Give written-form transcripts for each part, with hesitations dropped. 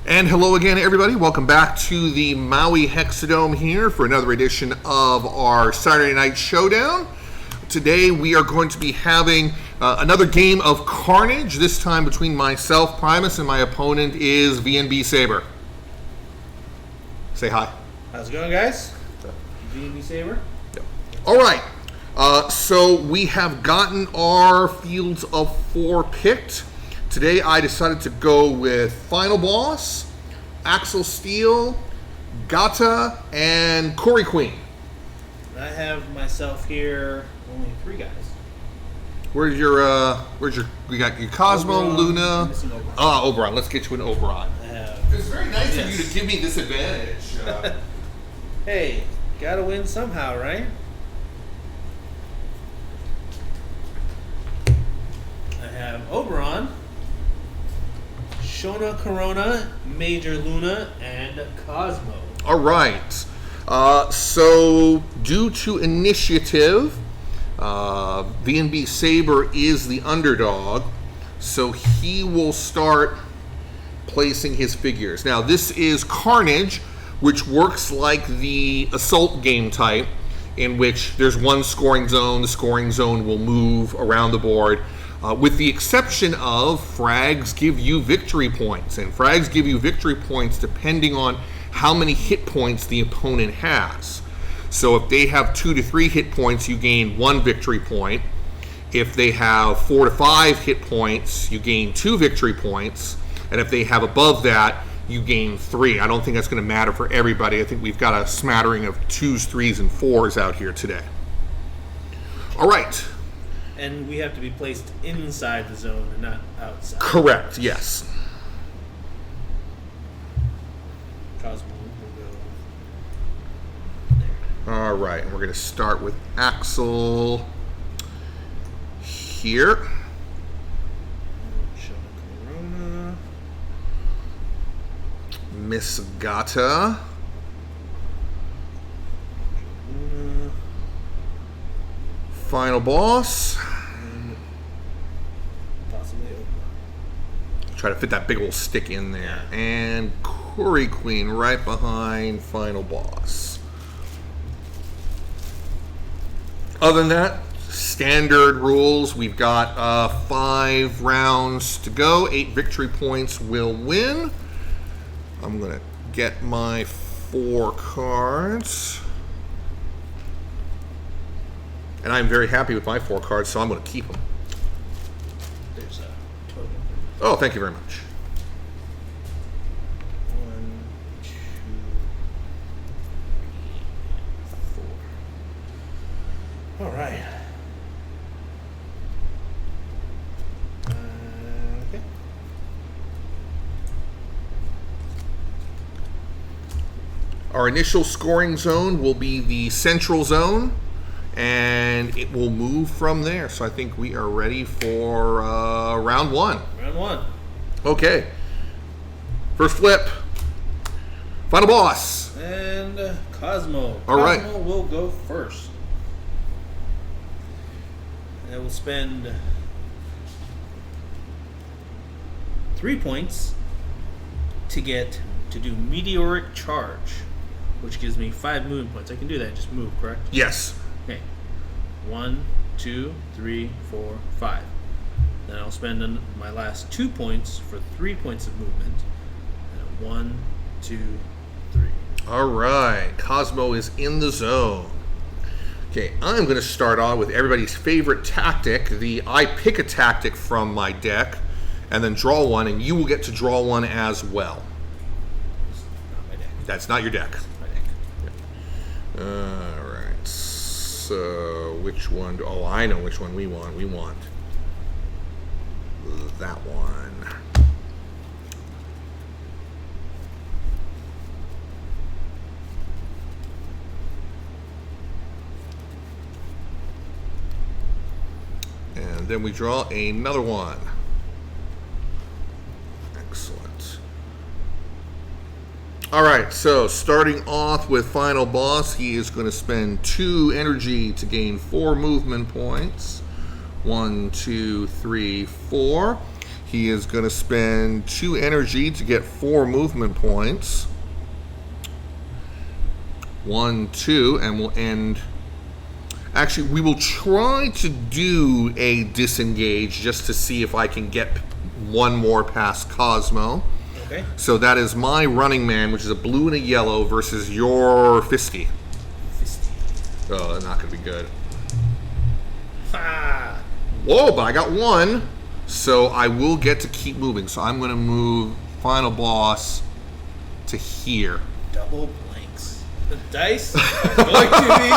And hello again, everybody. Welcome back to the Maui Hexadome here for another edition of our Saturday Night Showdown. Today we are going to be having another game of Carnage, this time between myself, Primus, and my opponent is VNBSaber. Say hi. How's it going, guys? VNBSaber. Yep. All right. So we have gotten our fields of 4 picked. Today I decided to go with Final Boss, Axl Steel, Gata, and Koorie Queen. I have myself here only 3 guys. We got your Kozmo, Oberon, Lunah. Oberon. Let's get you an Oberon. It's very nice of you to give me this advantage. Hey, gotta win somehow, right? I have Oberon, Shona Carano, Major Lunah, and Kozmo. All right. So due to initiative, VNBSaber is the underdog, so he will start placing his figures. Now this is Carnage, which works like the assault game type, in which there's one scoring zone. The scoring zone will move around the board. With the exception of frags give you victory points, and frags give you victory points depending on how many hit points the opponent has. So if they have 2 to 3 hit points, you gain 1 victory point. If they have 4 to 5 hit points, you gain 2 victory points. And if they have above that, you gain 3. I don't think that's going to matter for everybody. I think we've got a smattering of 2s, 3s, and 4s out here today. All right. And we have to be placed inside the zone and not outside. Correct, yes. Cosmo will go there. All right, and we're going to start with Axl here. Shona Carano. Miss Gata. Lunah. Final Boss. Possibly Oberon. Try to fit that big old stick in there. And Koorie Queen right behind Final Boss. Other than that, standard rules. We've got 5 rounds to go. 8 victory points will win. I'm going to get my 4 cards. And I'm very happy with my 4 cards, so I'm going to keep them. There's a total. Oh, thank you very much. 1, 2, 3, 4. All right. Okay. Our initial scoring zone will be the central zone, and it will move from there. So I think we are ready for round 1. Round 1. Okay. First flip. Final Boss. And Kozmo. All right. Kozmo will go first. I will spend 3 points to do Meteoric Charge, which gives me 5 movement points. I can do that, just move, correct? Yes. Okay. 1, 2, 3, 4, 5. Then I'll spend my last 2 points for 3 points of movement. And 1, 2, 3. All right. Kozmo is in the zone. Okay, I'm going to start on with everybody's favorite tactic. I pick a tactic from my deck and then draw one, and you will get to draw one as well. Not my deck. That's not your deck. My deck. All right. So which one? Oh, I know which one we want. We want that one. And then we draw another one. Excellent. All right, so starting off with Final Boss, he is going to spend 2 energy to gain 4 movement points. 1, 2, 3, 4. He is going to spend 2 energy to get 4 movement points. 1, 2, and we'll end. Actually, we will try to do a disengage just to see if I can get one more past Kozmo. Okay. So that is my running man, which is a blue and a yellow, versus your Fisty. Oh, that's not going to be good. Ah. Whoa, but I got 1. So I will get to keep moving. So I'm going to move final boss to here. Double blanks. The dice are going to be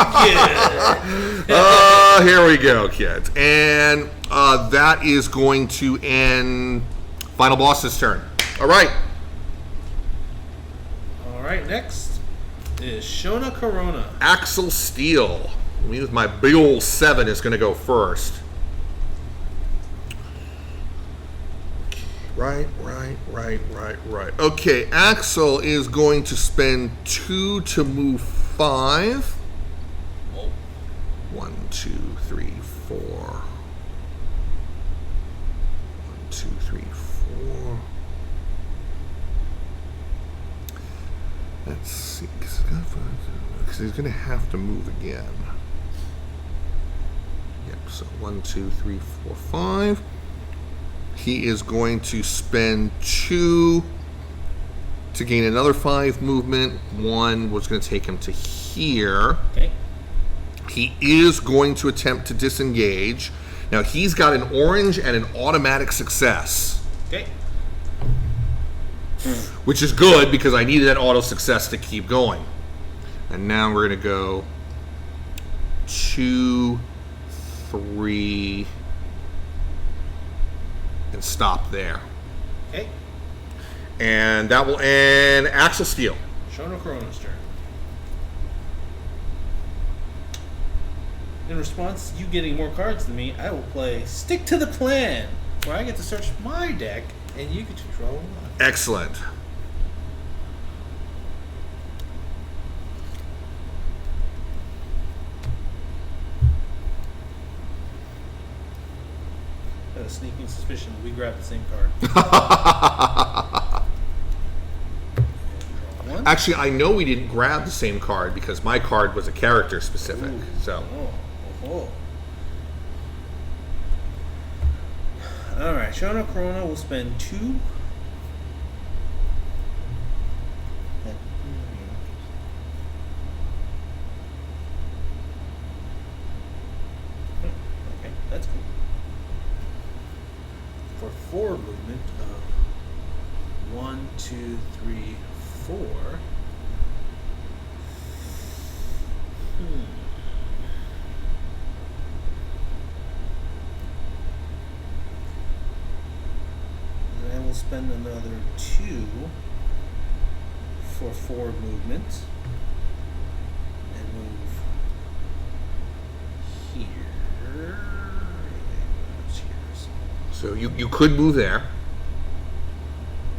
good. Here we go, kids. And that is going to end final boss's turn. All right. All right, next is Shona Carano. Axl Steel. Me with my big old 7 is going to go first. Right. Okay, Axl is going to spend 2 to move 5. 1, 2, 3, 4. 1, 2, 3, 4. Let's see, because he's going to have to move again. Yep, so 1, 2, 3, 4, 5. He is going to spend 2 to gain another 5 movement. 1 was going to take him to here. Okay. He is going to attempt to disengage. Now, he's got an orange and an automatic success. Okay. Which is good because I needed that auto success to keep going. And now we're going to go 2, 3, and stop there. Okay. And that will end Axl Steel. Shona Carano's turn. In response to you getting more cards than me, I will play Stick to the Plan, where I get to search my deck and you get to draw 1. Excellent. I have a sneaking suspicion we grabbed the same card. Draw 1. Actually, I know we didn't grab the same card because my card was a character specific. Ooh. So. Oh. Alright, Shona Carano will spend 2. Okay, that's cool. For 4 movement of 1, 2, 3, 4. Then I will spend another 2 for 4 movement and move here. So you could move there.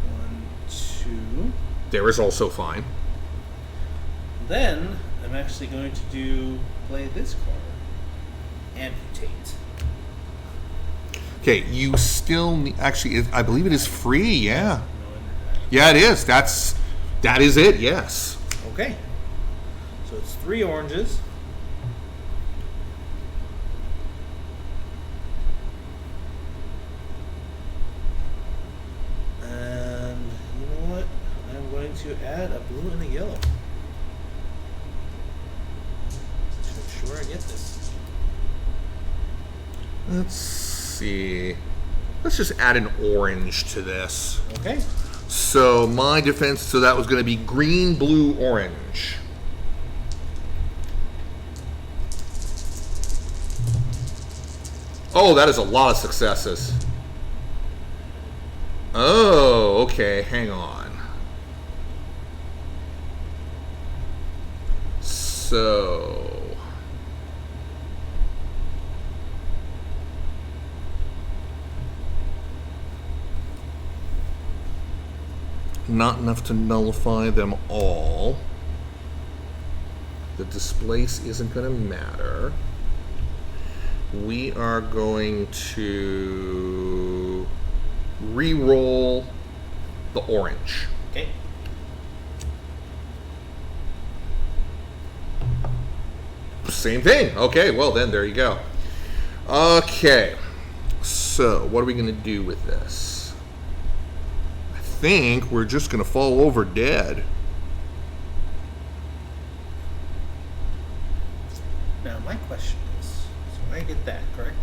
1, 2. There is also fine. Then I'm actually going to play this card. Amputate. Okay, you still need, actually, I believe it is free. Yeah. No internet. Yeah, it is. That is it. Yes. Okay. So it's 3 oranges. And you know what? I'm going to add a blue and a yellow. To make sure I get this. Let's see. Let's just add an orange to this. Okay. So my defense, so that was going to be green, blue, orange. Oh, that is a lot of successes. Oh, okay, hang on. So... not enough to nullify them all. The displace isn't going to matter. We are going to re-roll the orange. Okay. Same thing. Okay, well then, there you go. Okay, so what are we going to do with this? I think we're just going to fall over dead. Now, my question is, so I get that, correct?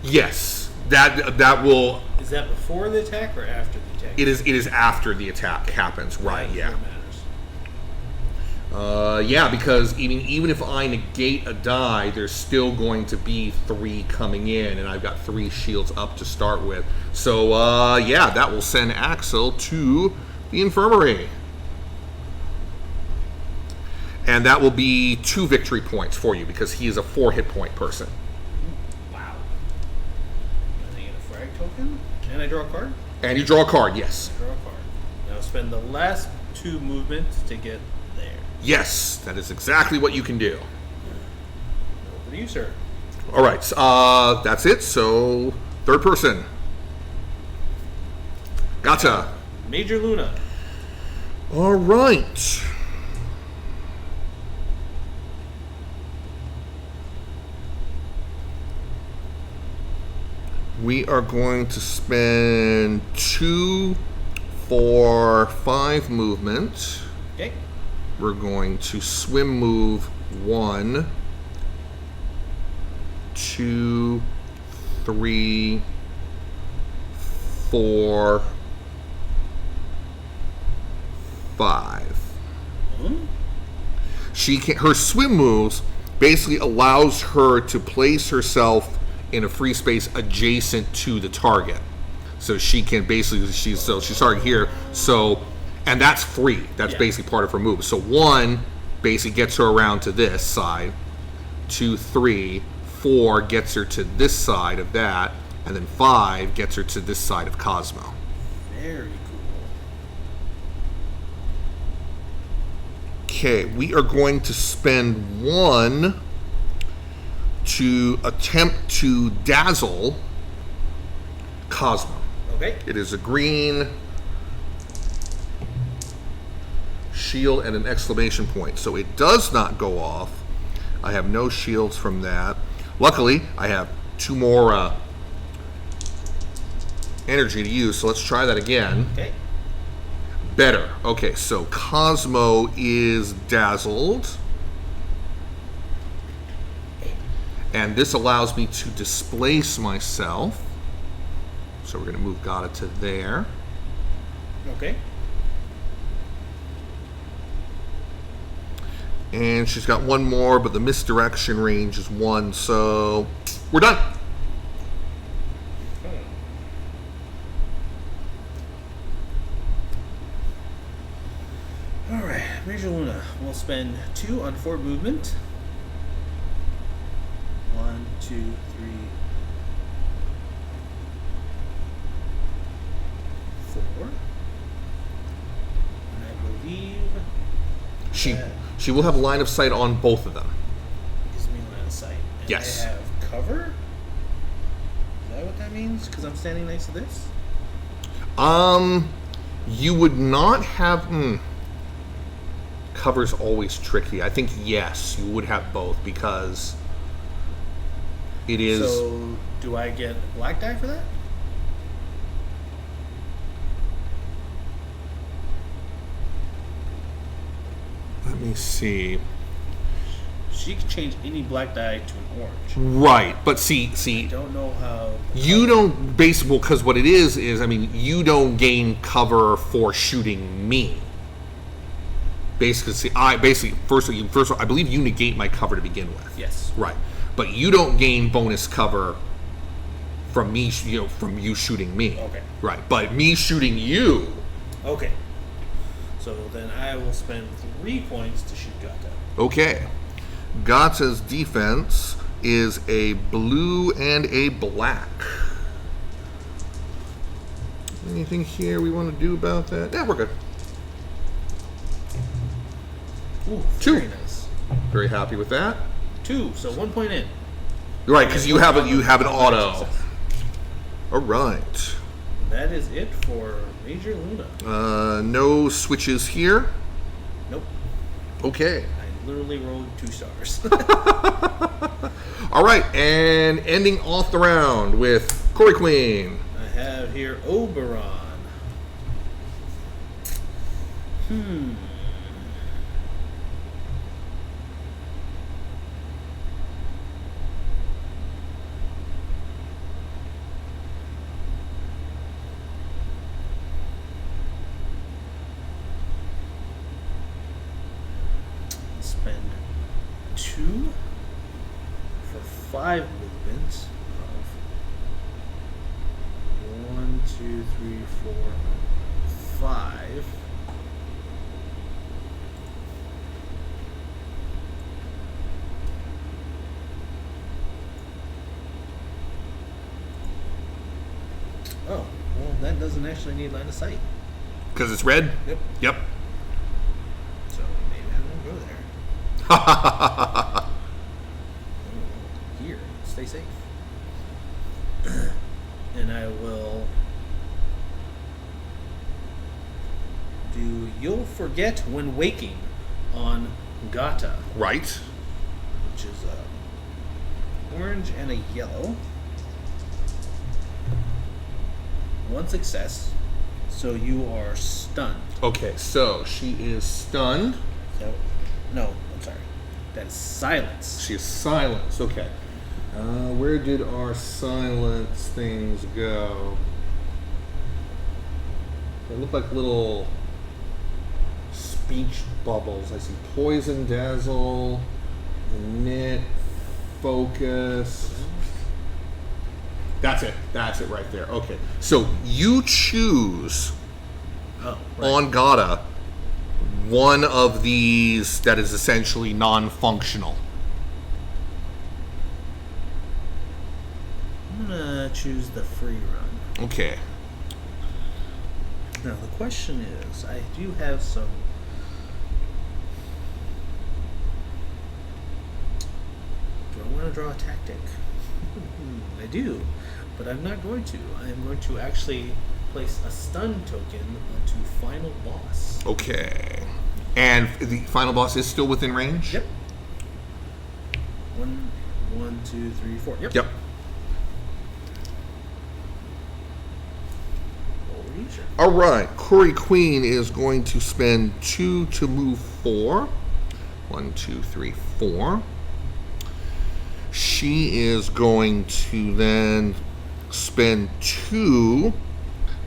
Yes, that will... Is that before the attack or after the attack? It is after the attack happens, right, That's yeah. what matters. Yeah, because even if I negate a die, there's still going to be 3 coming in, and I've got 3 shields up to start with. So, yeah, that will send Axl to the infirmary. And that will be 2 victory points for you, because he is a 4 hit point person. Wow. And I get a frag token, and I draw a card? And you draw a card, yes. I draw a card. Now spend the last 2 movements to get there. Yes, that is exactly what you can do. Over to you, sir. All right, that's it. So, third person. Gata. Major Lunah. All right. We are going to spend 2 for 5 movement. Okay. We're going to swim move 1, 2, 3, 4, 5. She can, her swim moves basically allows her to place herself in a free space adjacent to the target. So she can basically, she's starting here. So, and that's free. That's basically part of her move. So 1 basically gets her around to this side. 2, 3, 4 gets her to this side of that, and then 5 gets her to this side of Kozmo. Very cool. Okay, we are going to spend 1 to attempt to dazzle Kozmo. Okay. It is a green shield and an exclamation point. So it does not go off. I have no shields from that. Luckily, I have 2 more energy to use, so let's try that again. Okay. Better. Okay, so Kozmo is dazzled. And this allows me to displace myself. So we're going to move Gata to there. Okay. And she's got 1 more, but the misdirection range is 1, so we're done. Alright, Major Lunah. We'll spend 2 on forward movement. 1, 2, 3. 4. And I believe She will have line of sight on both of them. gives me line of sight. And Yes. I have cover? Is that what that means? Because I'm standing next to this? You would not have... Cover's always tricky. I think, yes, you would have both, because it is... So, do I get a black die for that? Let me see. She can change any black die to an orange. Right, but see, I don't know how. you don't basically, because what it is, I mean, you don't gain cover for shooting me. Basically, first of all, I believe you negate my cover to begin with. Yes. Right, but you don't gain bonus cover from me, from you shooting me. Okay. Right, but me shooting you. Okay. So then I will spend 3 points to shoot Gata. Okay. Gata's defense is a blue and a black. Anything here we want to do about that? Yeah, we're good. Ooh, 2. very nice. Very happy with that. 2, so 1 point in. Right, because you have an auto. All right. That is it for Major Lunah. No switches here. Nope. Okay. I literally rolled 2 stars. All right, and ending off the round with Koorie Queen. I have here Oberon. Spend 2 for 5 movements of 1, 2, 3, 4, 5. Oh, well, that doesn't actually need line of sight. Because it's red? Yep. Yep. So maybe I won't go there. Here, stay safe. And I will do You'll Forget When Waking on Gata, Right. which is a orange and a yellow. 1 success, so you are stunned. Okay, so she is stunned. So, no, I'm sorry. That is silence. She is silenced. Okay. Where did our silence things go? They look like little speech bubbles. I see poison, dazzle, knit, focus. That's it. That's it right there. Okay. So you choose Oh, right. on Gata one of these that is essentially non-functional. I'm gonna choose the free run. Okay. Now the question is, I do have some. Do I want to draw a tactic? I do, but I'm not going to. I am going to actually place a stun token onto final boss. Okay. And the final boss is still within range? Yep. 1, 2, 3, 4. Yep. Yep. Over to you, sir. All right. Koorie Queen is going to spend 2 to move 4. 1, 2, 3, 4. She is going to then spend 2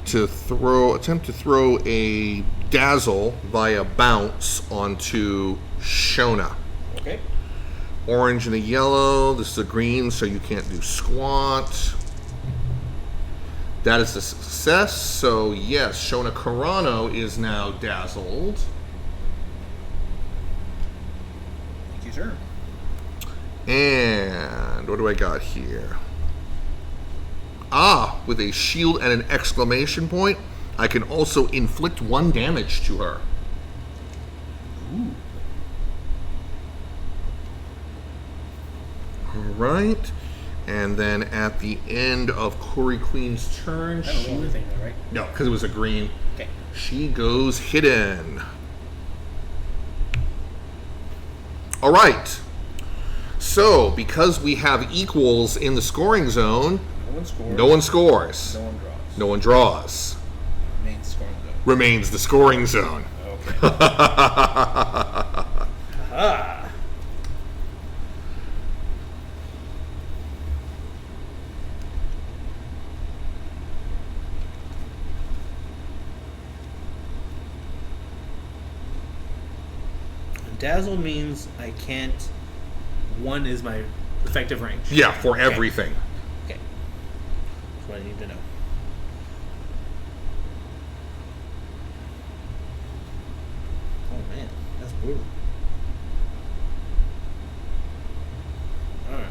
to attempt to throw a dazzle via bounce onto Shona. Okay. Orange and a yellow. This is a green, so you can't do squat. That is a success. So yes, Shona Carano is now dazzled. Thank you, sir. And what do I got here? With a shield and an exclamation point, I can also inflict 1 damage to her. Ooh. All right. And then at the end of Koorie Queen's turn, I don't know anything, though, right? no, because it was a green. Okay. She goes hidden. All right. So, because we have equals in the scoring zone, No one scores. no one scores. No one draws. No one draws. Main scoring zone. Remains the scoring zone. Okay. Aha! Dazzle means I can't. 1 is my effective range. Yeah, for everything. Okay. That's what I need to know. Oh man, that's brutal. Alright.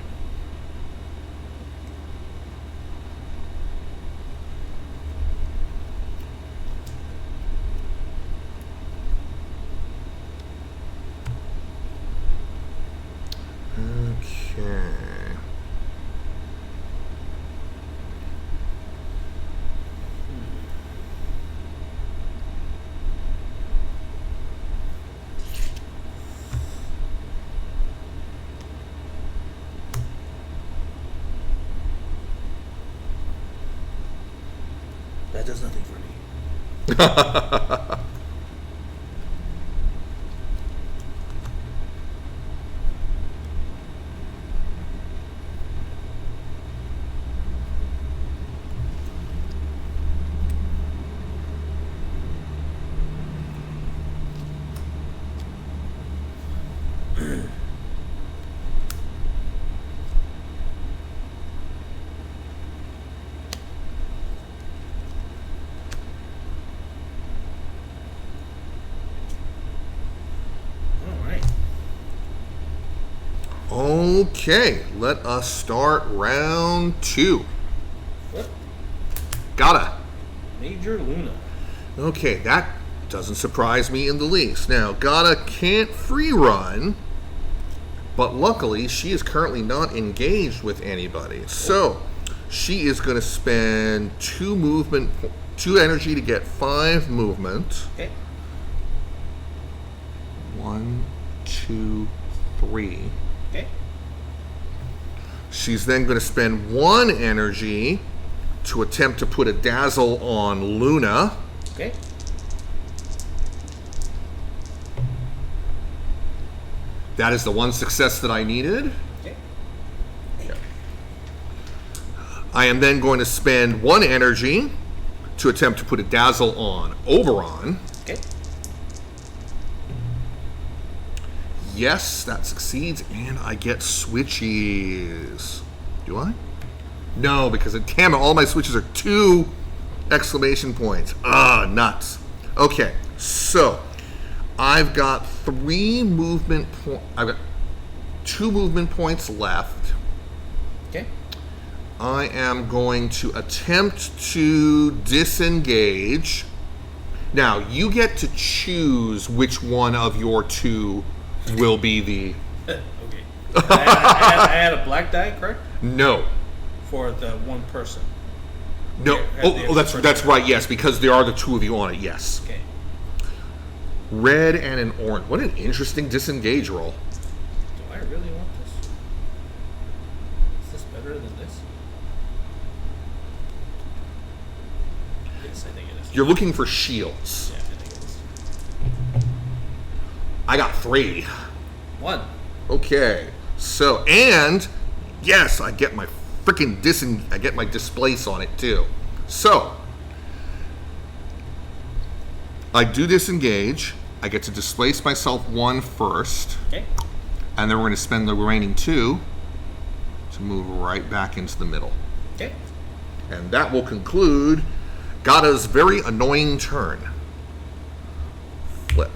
Okay. does nothing for me. Okay, let us start round 2. What? Gata. Major Lunah. Okay, that doesn't surprise me in the least. Now, Gata can't free run, but luckily she is currently not engaged with anybody. So, she is going to spend 2 energy to get 5 movement. Okay. 1, 2, 3. Okay. She's then going to spend 1 energy to attempt to put a dazzle on Lunah. Okay. That is the 1 success that I needed. Okay. I am then going to spend 1 energy to attempt to put a dazzle on Oberon. Okay. Yes, that succeeds, and I get switches. Do I? No, because damn it, all my switches are 2 exclamation points. Nuts. Okay, so I've got 3 movement points. I've got 2 movement points left. Okay. I am going to attempt to disengage. Now, you get to choose which one of your 2 will be the... Okay. I had a black die, correct? No. For the 1 person. No. That's right, yes, because there are the 2 of you on it, yes. Okay. Red and an orange. What an interesting disengage roll. Do I really want this? Is this better than this? Yes, I think it is. You're looking for shields. Yeah, I think it is. I got 3. 1. Okay. So, and yes, I get my freaking I get my displace on it too. So, I do disengage. I get to displace myself 1 first. Okay. And then we're going to spend the remaining 2 to move right back into the middle. Okay. And that will conclude Gata's very annoying turn. Flip.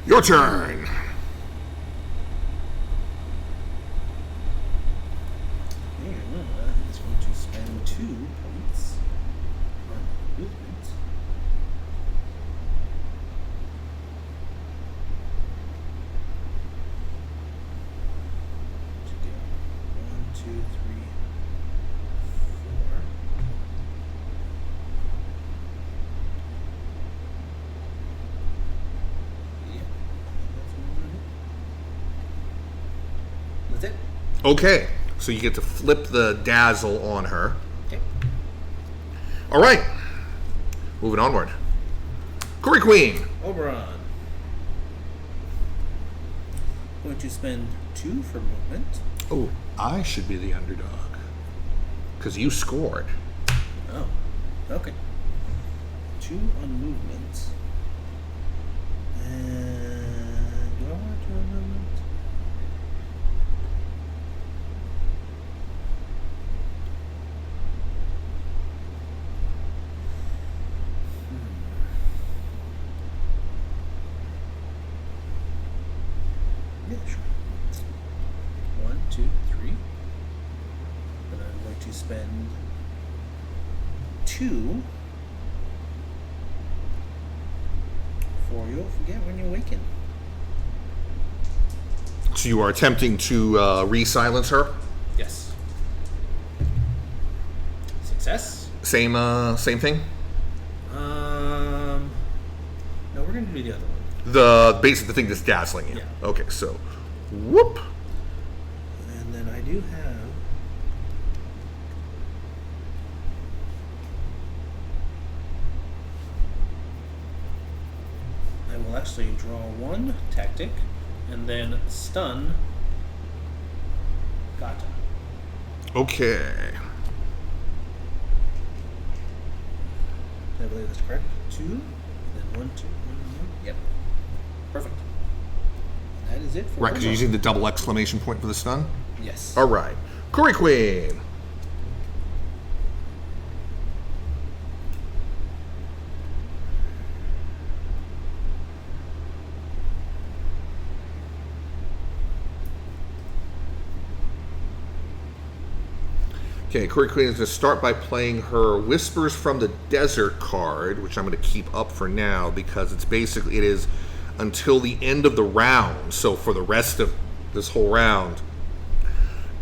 Your turn. Lunah is going to spend 2 points on movement. To get 1, 2, 3, 4. Yeah, that's it. Okay, so you get to flip the dazzle on her. Okay. All right, moving onward. Koorie Queen. Oberon. Going to spend 2 for movement. Oh, I should be the underdog because you scored. Oh, okay. 2 on movement. And do I want 2 on movement? Yeah, sure. 1, 2, 3. And I'm going to spend 2 for You'll Forget When You Awaken. So you are attempting to re-silence her. Yes. Success? Same thing. No, we're gonna do the other one. The basic the thing that's dazzling you. Yeah. Okay, so Whoop. And then I do have. I will actually draw one tactic and then stun Gata. Okay. I believe that's correct. 2, and then 1, 2, 1, 1. Yep. Perfect. And that is it for Right, because you're Oberon. using the double exclamation point for the stun? Yes. All right. Koorie Queen. Okay, Koorie Queen is going to start by playing her Whispers from the Desert card, which I'm going to keep up for now because it is until the end of the round. So for the rest of this whole round,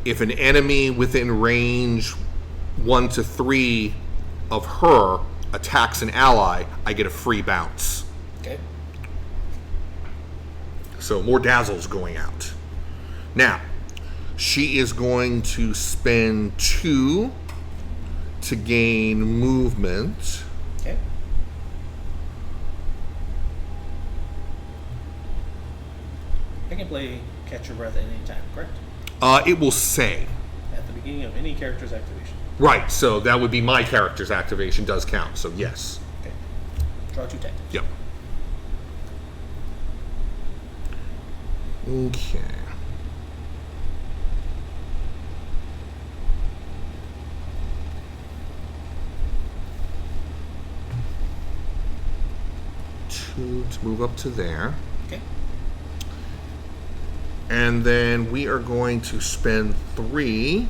if an enemy within range 1 to 3 of her attacks an ally, I get a free bounce. Okay. So more dazzles going out. Now, she is going to spend 2 to gain movement. Okay. I can play Catch Your Breath at any time, correct? It will say. At the beginning of any character's activation. Right, so that would be my character's activation does count, so yes. Okay. Draw 2 tactics. Yep. Okay. To move up to there. Okay. And then we are going to spend 3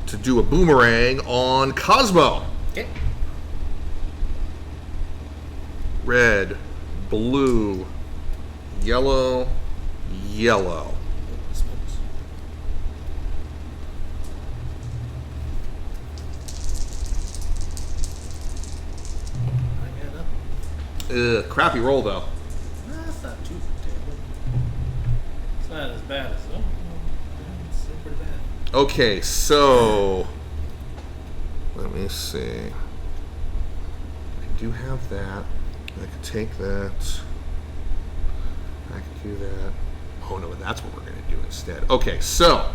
to do a boomerang on Kozmo. Okay. Red, blue, yellow, yellow. This one's- I got nothing. Ugh, crappy roll though. That's not too terrible. It's not as bad as it's still pretty bad. Okay, so let me see. I do have that. I could take that. I could do that. Oh no, that's what we're gonna do instead. Okay, so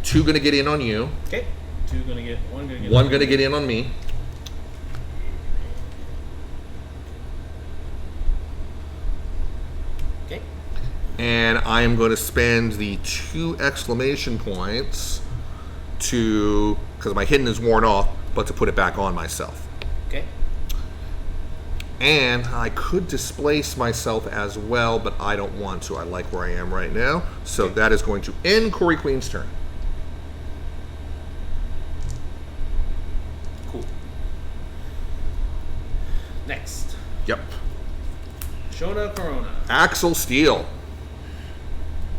2 gonna get in on you. Okay. 2 gonna get 1 gonna get 1 gonna get in on me. Okay. And I am going to spend the 2 exclamation points to, because my hidden is worn off, but to put it back on myself. Okay. And I could displace myself as well, but I don't want to. I like where I am right now. So that is going to end Koorie Queen's turn. Cool. Next. Yep. Shona Carano Axl Steel.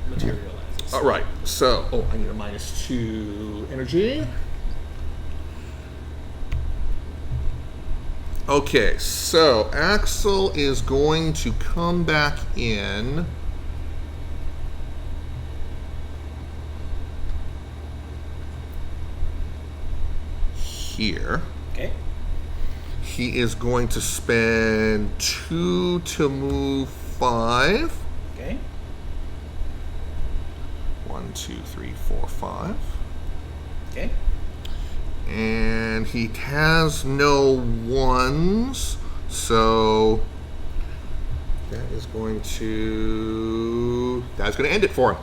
materializes. All right. So, I need a -2 energy. Okay, so Axl is going to come back in. Here. Okay. He is going to spend 2 to move 5. Okay. 1, 2, 3, 4, 5. Okay. And he has no 1s, so that's going to end it for him.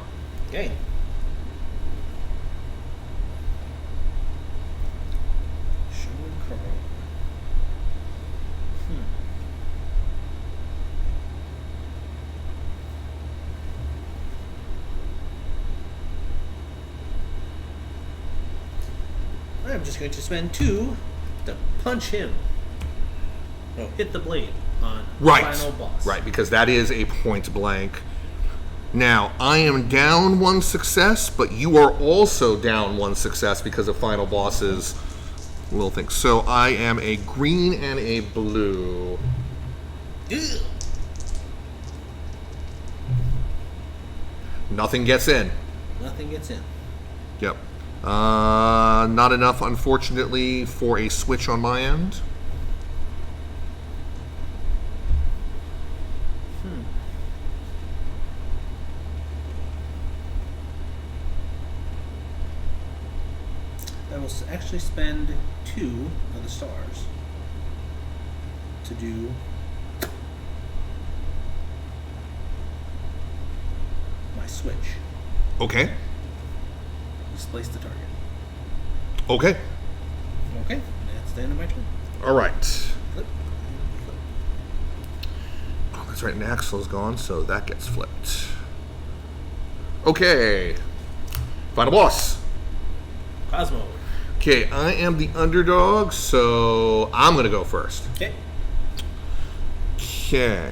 Okay. Shona Carano. I'm just going to spend 2 to punch him. No, hit the blade on the final boss. Right, because that is a point blank. Now, I am down 1 success, but you are also down 1 success because of final bosses. Little things. So I am a green and a blue. Ew. Nothing gets in. Nothing gets in. Yep. Not enough, unfortunately, for a switch on my end. I will actually spend 2 of the stars to do my switch. Okay. Displace the target. Okay. Okay, that's the end of my turn. All right. Flip. Oh, that's right. And Axl's gone, so that gets flipped. Okay. Final boss. Kozmo. Okay, I am the underdog, so I'm going to go first. Okay. Okay.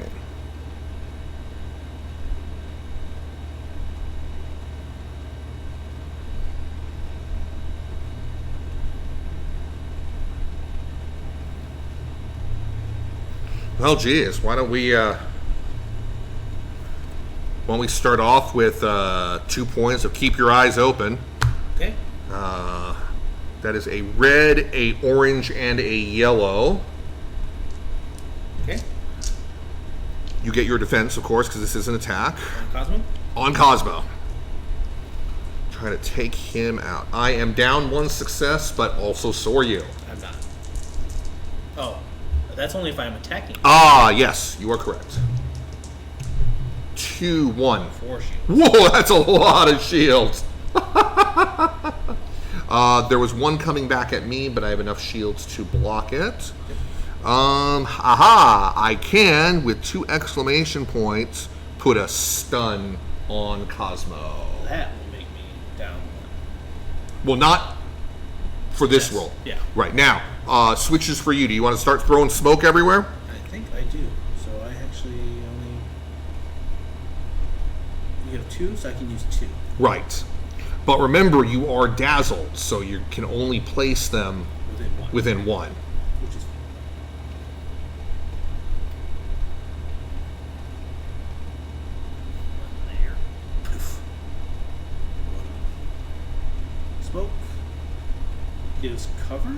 Well, geez, why don't we start off with 2 points of keep your eyes open. Okay. That is a red, a orange, and a yellow. Okay. You get your defense, of course, because this is an attack. On Kozmo? On Kozmo. Try to take him out. I am down 1 success, but also so are you. I'm not. Oh, that's only if I'm attacking. Ah, yes, you are correct. 2, 1. 4 shields. Whoa, that's a lot of shields. There was one coming back at me, but I have enough shields to block it. Aha! I can, with 2 exclamation points, put a stun on Kozmo. That will make me down 1. Well, not for this Yes. roll. Yeah. Right, now, switches for you. Do you want to start throwing smoke everywhere? I think I do. So I actually only... You have 2, so I can use 2. Right. But remember, you are dazzled, so you can only place them Within 1. within 1. Which is... There. Poof. Smoke. Gives cover?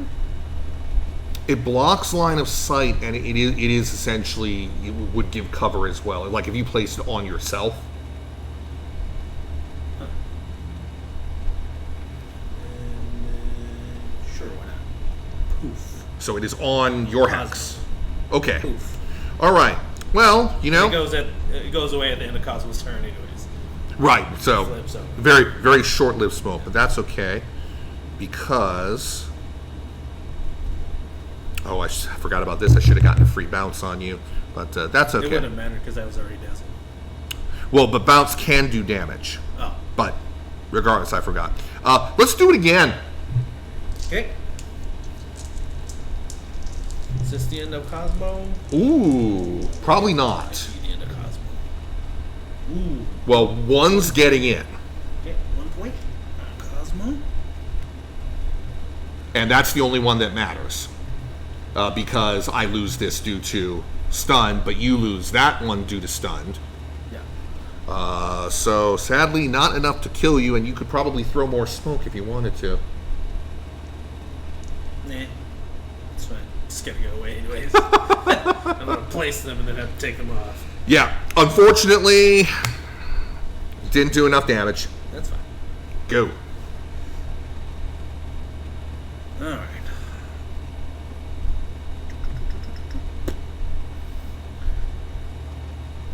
It blocks line of sight, and it is essentially, it would give cover as well. Like if you placed it on yourself. Sure, why not? Poof. So it is on your hex. Okay. Poof. All right. Well, you know. It goes away at the end of Cosmo's turn, anyways. Right. So Flips over. very, very short-lived smoke, but that's okay because. Oh, I forgot about this. I should have gotten a free bounce on you, but that's okay. It wouldn't have mattered because I was already dazzled. Well, but bounce can do damage. Oh. But regardless, I forgot. Let's do it again. Okay. Is this the end of Cosmo? Ooh, probably not. Might be the end of Cosmo. Ooh. Well, one's getting in, Okay, 1 point on Cosmo. and that's the only one that matters. Because I lose this due to stun, but you lose that one due to stunned. Yeah. So sadly, not enough to kill you, and you could probably throw more smoke if you wanted to. Nah. It's fine. Just gotta go away anyways. I'm gonna place them and then have to take them off. Yeah, unfortunately, didn't do enough damage. That's fine. Go. Alright.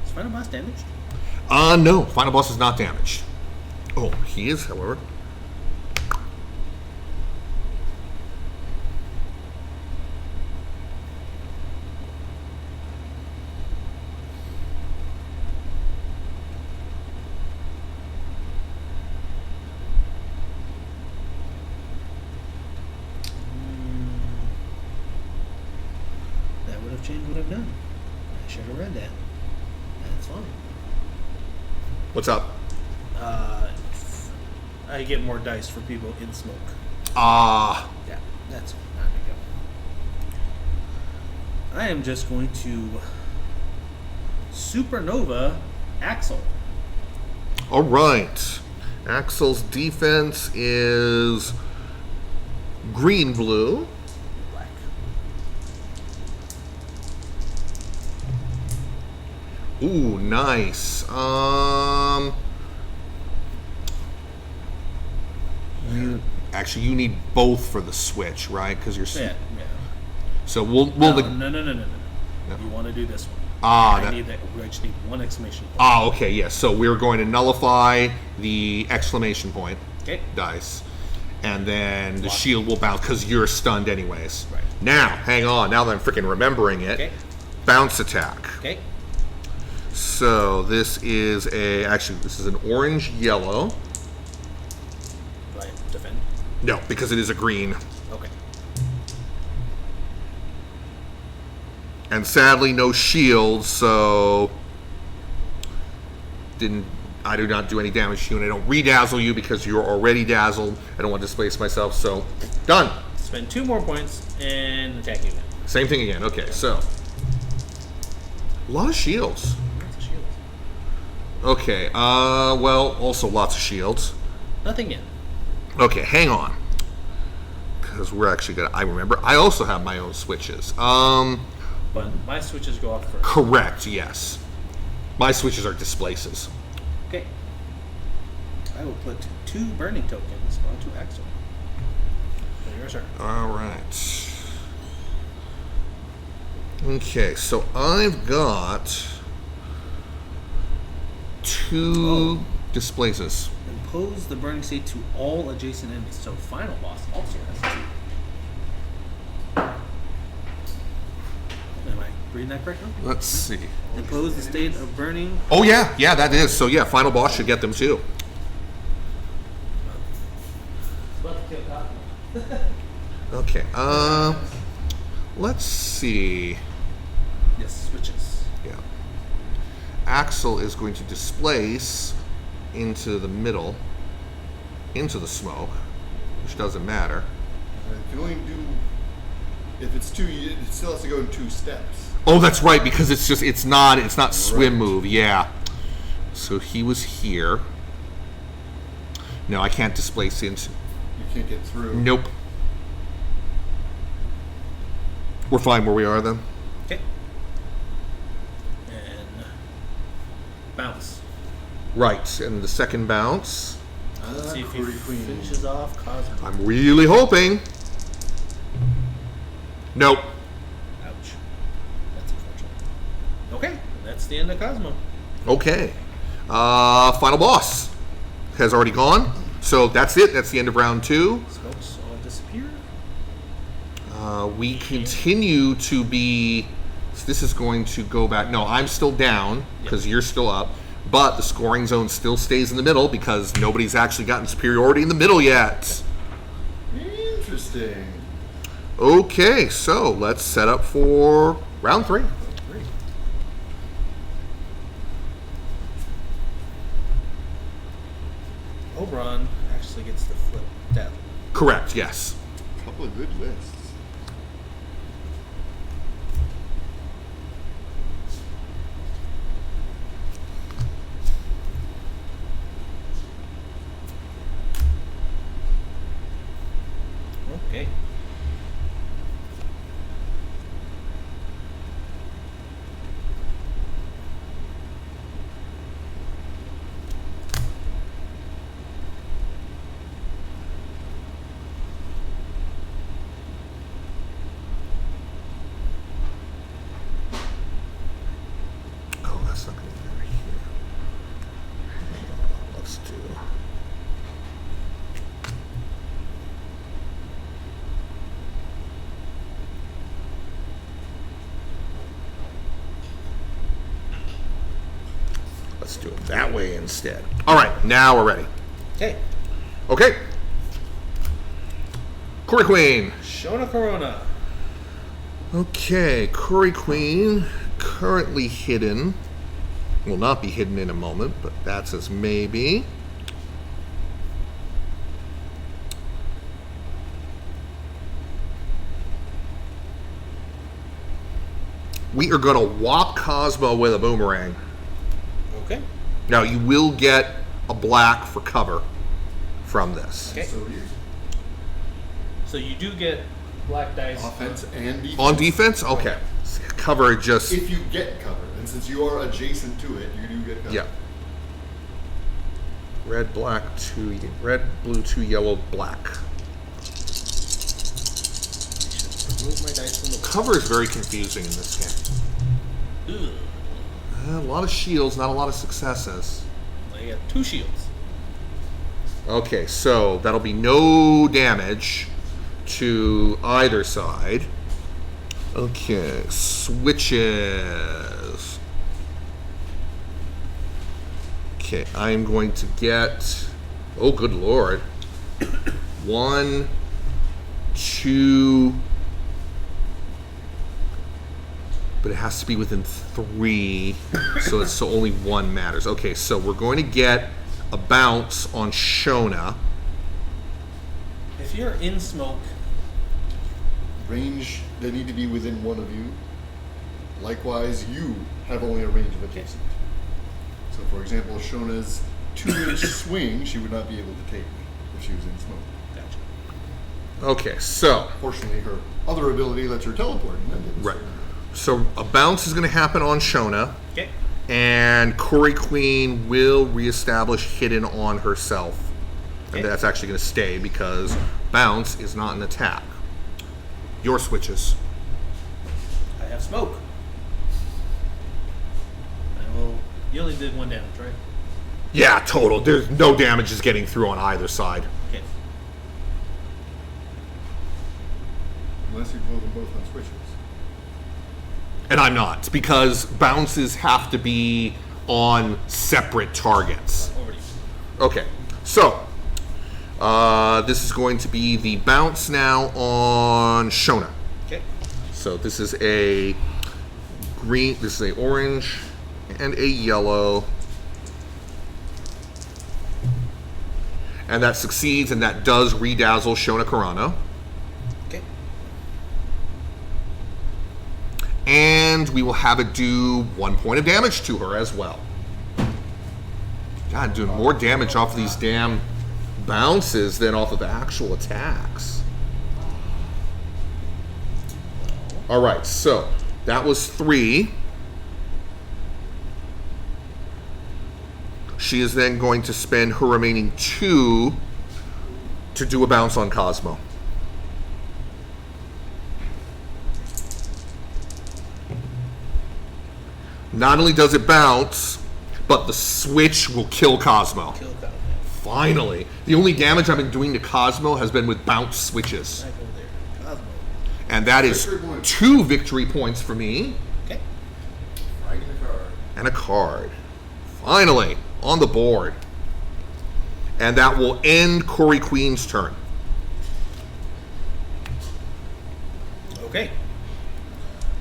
Is Final Boss damaged? No, final boss is not damaged. Oh, he is, however. That would have changed what I've done. I should have read that. That's fine. What's up? I get more dice for people in smoke. Ah, Yeah, that's not a big deal. I am just going to Supernova Axl. All right. Axl's defense is green-blue. Black. Ooh, nice. You need both for the switch, right? Because you're. Yeah. So we'll. No. You want to do this one? I just need one exclamation point. Okay, yes. So we're going to nullify the exclamation point dice, and then the shield will bounce because you're stunned anyways. Right. Now, hang on. Now that I'm freaking remembering it, bounce attack. Okay. So this is this is an orange-yellow. Do I defend? No, because it is a green. Okay. And sadly, no shield, so I do not do any damage to you, and I don't redazzle you because you're already dazzled. I don't want to displace myself, so done. Spend 2 more points and attack you again. Same thing again. Okay, so a lot of shields. Lots of shields. Okay, well, also lots of shields. Nothing yet. Okay, hang on, because we're actually gonna. I remember. I also have my own switches. But my switches go off first. Correct. Yes, my switches are displaces. Okay. I will put 2 burning tokens onto Axl. So your turn. All right. Okay, so I've got 2 displaces. Impose the burning state to all adjacent enemies. So final boss also has 2. Am I reading that correctly? Let's see. Impose the state of burning. Oh yeah, that is. So yeah, final boss should get them too. Okay. Let's see. Yes, switches. Yeah. Axl is going to displace into the middle, into the smoke, which doesn't matter. You can only do, if it's 2, it still has to go in 2 steps. Oh, that's right, because it's not swim move. Yeah. So he was here. No, I can't displace into. You can't get through. Nope. We're fine where we are then. Okay. And bounce. Right, and the second bounce. Let's see if he Koorie Queen. finishes off Kozmo. I'm really hoping. Nope. Ouch. That's unfortunate. Okay, that's the end of Kozmo. Okay. Final boss has already gone. So that's it. That's the end of round 2. Smokes all disappear. We continue to be. This is going to go back. No, I'm still down because you're still up. But the scoring zone still stays in the middle because nobody's actually gotten superiority in the middle yet. Interesting. Okay, so let's set up for round 3. Oberon actually gets the flip death. Correct, yes. A couple of good lists. Okay. Oh, that's not going to be over here. Let's do. Let's do it that way instead. All right, now we're ready. Okay. Okay. Koorie Queen. Shona Carano. Okay, Koorie Queen, currently hidden. Will not be hidden in a moment, but that's as maybe. We are going to whop Kozmo with a boomerang. Okay. Now, you will get a black for cover from this. Okay. So you So you do get black dice. offense and defense. On defense? Okay. Cover just... If you get cover, and since you are adjacent to it, you do get cover. Yeah. Red, black, 2, red, blue, 2, yellow, black. Remove my dice from the Cover is very confusing in this game. Ugh. A lot of shields, not a lot of successes. I got 2 shields. Okay, so that'll be no damage to either side. Okay, switches. Okay, I'm going to get... Oh, good lord. 1, 2... But it has to be within 3, so only 1 matters. Okay, so we're going to get a bounce on Shona. If you're in smoke, Range, they need to be within one of you. Likewise, you have only a range of adjacent. So, for example, Shona's 2-inch swing, she would not be able to take if she was in smoke. gotcha. Okay, so... Fortunately, her other ability lets her teleport. And that didn't Right. serve her. So a bounce is going to happen on Shona, Okay. and Koorie Queen will reestablish hidden on herself. Okay. And that's actually going to stay because bounce is not an attack. Your switches. I have smoke. I will. You only did 1 damage, right? Yeah, total. There's no damage is getting through on either side. Okay. Unless you blow them both on switches. And I'm not, because bounces have to be on separate targets. Over to you. Okay, so this is going to be the bounce now on Shona. Okay. So this is a green, this is a orange, and a yellow. And that succeeds, and that does redazzle Shona Carano. Okay. And we will have it do 1 point of damage to her as well. God, doing more damage off of these damn bounces than off of actual attacks. All right, so that was 3. She is then going to spend her remaining 2 to do a bounce on Kozmo. Not only does it bounce, but the switch will kill Kozmo. Kill Gata. Finally. The only damage I've been doing to Kozmo has been with bounce switches. I go there. Kozmo. And that is 2 victory points for me. Okay. Right in the card. And a card. Finally, on the board. And that will end Koorie Queen's turn. Okay.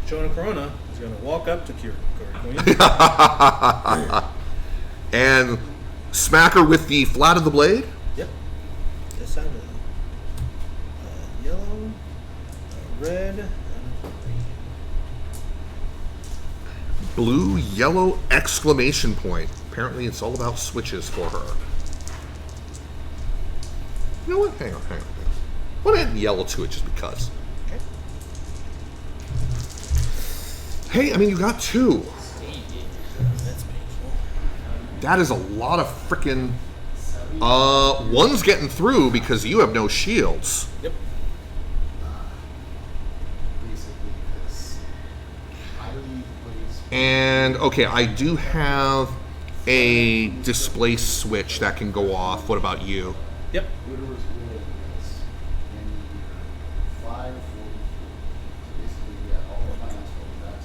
Shona Carano is going to walk up to Koorie Queen. And smack her with the flat of the blade. Yep. This side of yellow, red, and Blue, yellow, exclamation point. Apparently it's all about switches for her. You know what? Hang on. I'll add yellow to it just because. okay. Hey, I mean, you got 2. That's painful. That is a lot of frickin'... one's getting through because you have no shields. Yep. And, okay, I do have a display switch that can go off. What about you? Yep.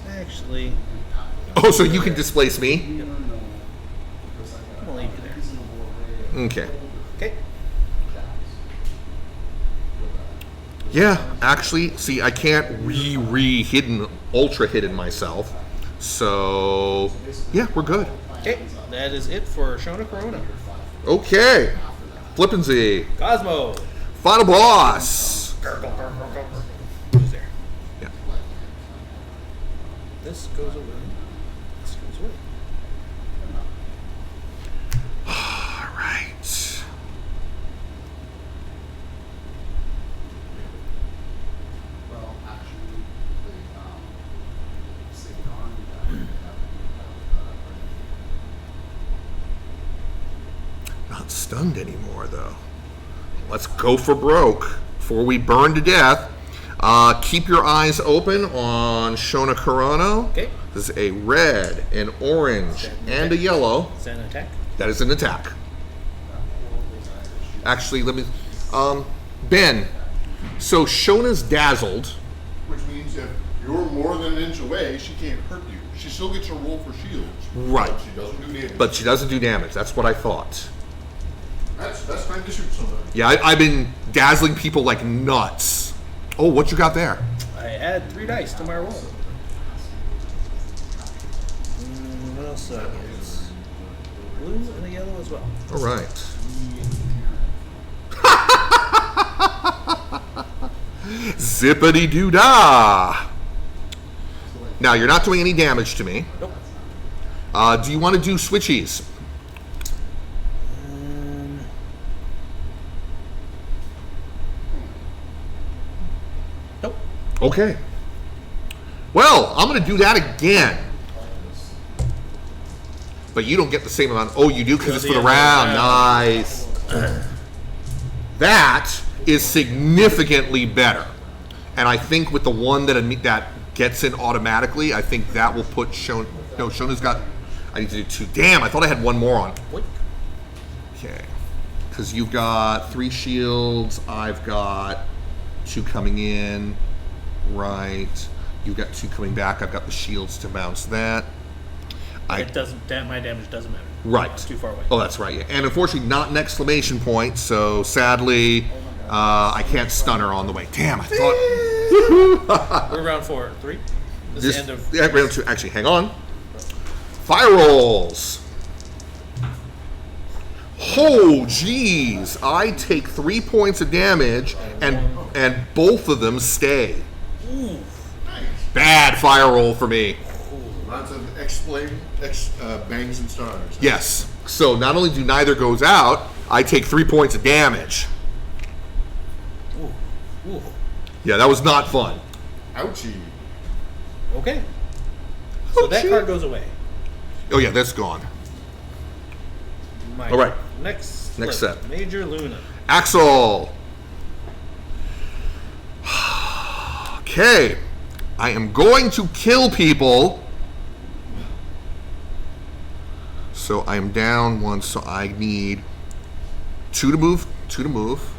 Actually, Oh, so you can displace me? I'm gonna leave you there. Okay. Okay. Yeah, actually, see, I can't hidden, ultra hidden myself. So, yeah, we're good. Okay. That is it for Shona Carano. Okay. Flippin' Z. Kozmo. Final boss. Who's there? Yeah. This goes away. This goes away. All not stunned anymore, though. Let's go for broke before we burn to death. Keep your eyes open on Shona Carano. Okay. This is a red, an orange, and a yellow. Is that an attack? That is an attack. Actually, let me... Ben, so Shona's dazzled. Which means if you're more than an inch away, she can't hurt you. She still gets a roll for shields. Right. But she doesn't do damage. But she doesn't do damage. That's what I thought. That's time to shoot somebody. Yeah, I've been dazzling people like nuts. Oh, what you got there? I add 3 dice to my roll. What else do I get? Blue and a yellow as well. All right. Zippity-doo-dah. Now, you're not doing any damage to me. Nope. Do you want to do switchies? Nope. Okay. Well, I'm going to do that again. But you don't get the same amount. Oh, you do because it's for the round. Nice. That is significantly better. And I think with the one that gets in automatically, I think that will put Shona. No, Shona's got. I need to do 2. Damn, I thought I had 1 more on. Wait. Okay. Because you've got 3 shields. I've got 2 coming in. Right. You've got 2 coming back. I've got the shields to bounce that. It doesn't. My damage doesn't matter. Right. It's too far away. Oh, that's right. Yeah. And unfortunately, not an exclamation point. So sadly, I can't stun her on the way. Damn, I thought. We're round 4, 3. This is the end of. Yeah, round 2. Actually, hang on. Fire rolls. Oh, jeez. I take 3 points of damage, and both of them stay. Ooh. Nice. Bad fire roll for me. Lots of bangs and stars. Yes. So not only do neither goes out, I take 3 points of damage. Ooh. Ooh. Yeah, that was not fun. Ouchie. Okay. So that Ouchie. card goes away. Oh yeah, that's gone. All right. Next Next flip. set. Major Lunah. Axl. Okay. I am going to kill people. So I am down 1, so I need 2 to move, 2 to move.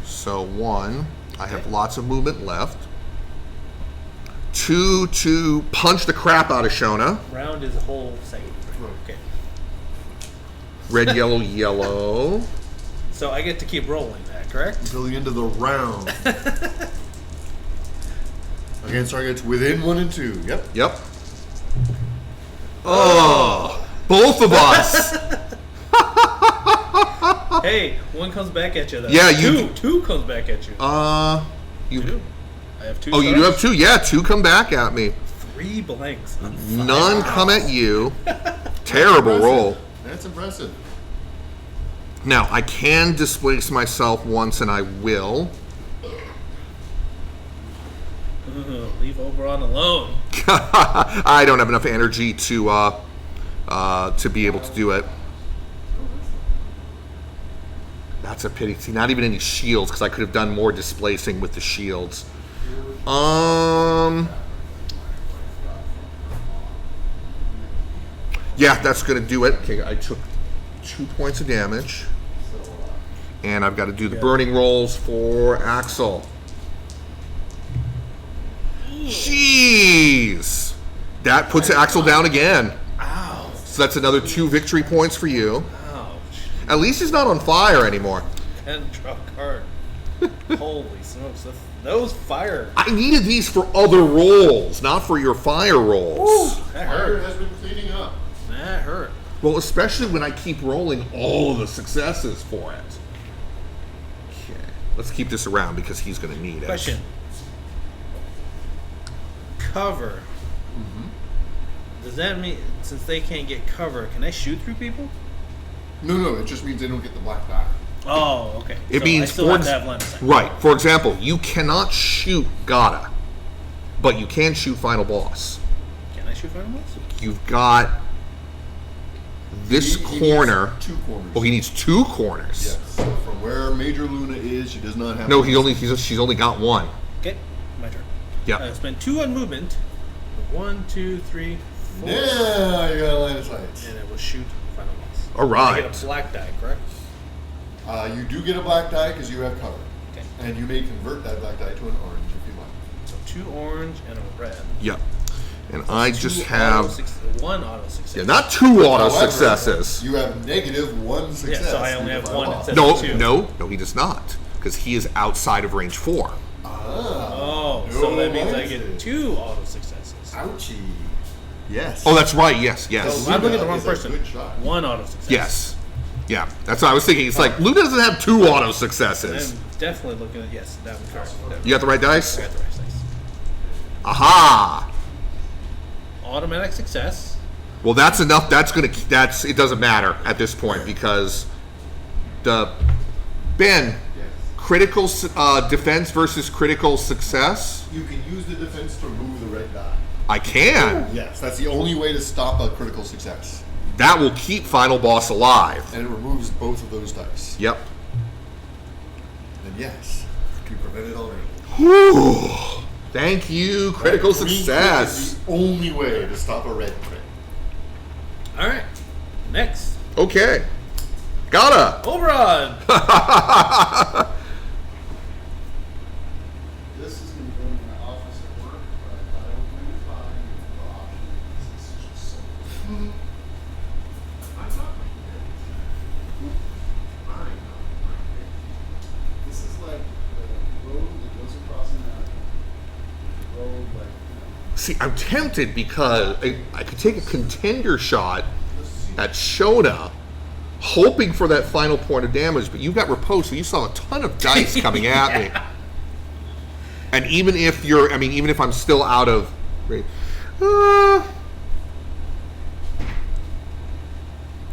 So 1, I have lots of movement left. 2 to punch the crap out of Shona. Round is a whole second. Okay. Red, yellow, yellow. So I get to keep rolling that, correct? Until the end of the round. Against targets within 1 and 2. Yep. Yep. Oh, both of us. Hey, 1 comes back at you though. Yeah, you. 2 comes back at you. You. 2. I have 2. Oh, you do have 2. Yeah, 2 come back at me. 3 blanks. None come at you. Terrible roll. That's impressive. Now I can displace myself once, and I will. Leave Oberon alone. I don't have enough energy to be able to do it. That's a pity. See, not even any shields, because I could have done more displacing with the shields. Yeah, that's gonna do it. Okay, I took 2 points of damage, and I've got to do the burning rolls for Axl. Jeez, that puts Axl down again. Ouch. So that's another 2 victory points for you. Ouch. At least he's not on fire anymore. And draw a card. Holy smokes. Those fire. I needed these for other rolls, not for your fire rolls. Ooh, that Fire hurt. has been cleaning up. That hurt. Well, especially when I keep rolling all of the successes for it. Okay, let's keep this around because he's going to need it. Question. Cover. Does that mean, since they can't get cover, can I shoot through people? No, it just means they don't get the black die. Oh, okay. It So means I still have to have line of sight. right. For example, you cannot shoot Gata, but you can shoot Final Boss. Can I shoot fireballs? You've got this He corner. needs 2 corners. Oh, he needs 2 corners. Yes. So from where Major Lunah is, she does not have. No, she's only got 1. Okay, my turn. Yeah. I'll spend 2 on movement. 1, 2, 3, 4. Yeah, you got a line of sight. And it will shoot final boss. All right. I get a black die, correct? You do get a black die because you have cover. Okay. And you may convert that black die to an orange if you like. So 2 orange and a red. Yep. And I just 2 have 1 auto success. yeah, not 2 auto However, success. You have -1 success. Yeah, so I only have Final 1 boss. instead No, of 2. no, he does not, because he is outside of range 4. Oh, so that means I get 2 auto successes. Ouchie. Yes. Oh, that's right. Yes, yes, So I'm looking at the Lunah wrong is a person. good shot. 1 auto success. yes, yeah. That's what I was thinking. It's like Lunah doesn't have 2 auto successes. I'm definitely looking at that one correct. You got the right dice. I got the right dice. Aha! Automatic success. Well, that's enough. That's it. Doesn't matter at this point because Ben, critical defense versus critical success. You can use the defense to remove the red die. I can. Yes, that's the only way to stop a critical success. That will keep final boss alive. And it removes both of those dice. Yep. And yes, you prevented already. Whew. Thank you. Critical Green crit success. is the only way to stop a red crit. All right. Next. Okay. Gata. Oberon. This is going to go in my office at work, but I thought I would bring it by and the option because it's just so. I'm not my I'm not my This is like the road that goes across America. The road, like, See, I'm tempted because I could take a contender shot at Shona, hoping for that final point of damage, but you got riposte, so you saw a ton of dice coming at me. And even if even if I'm still out of range,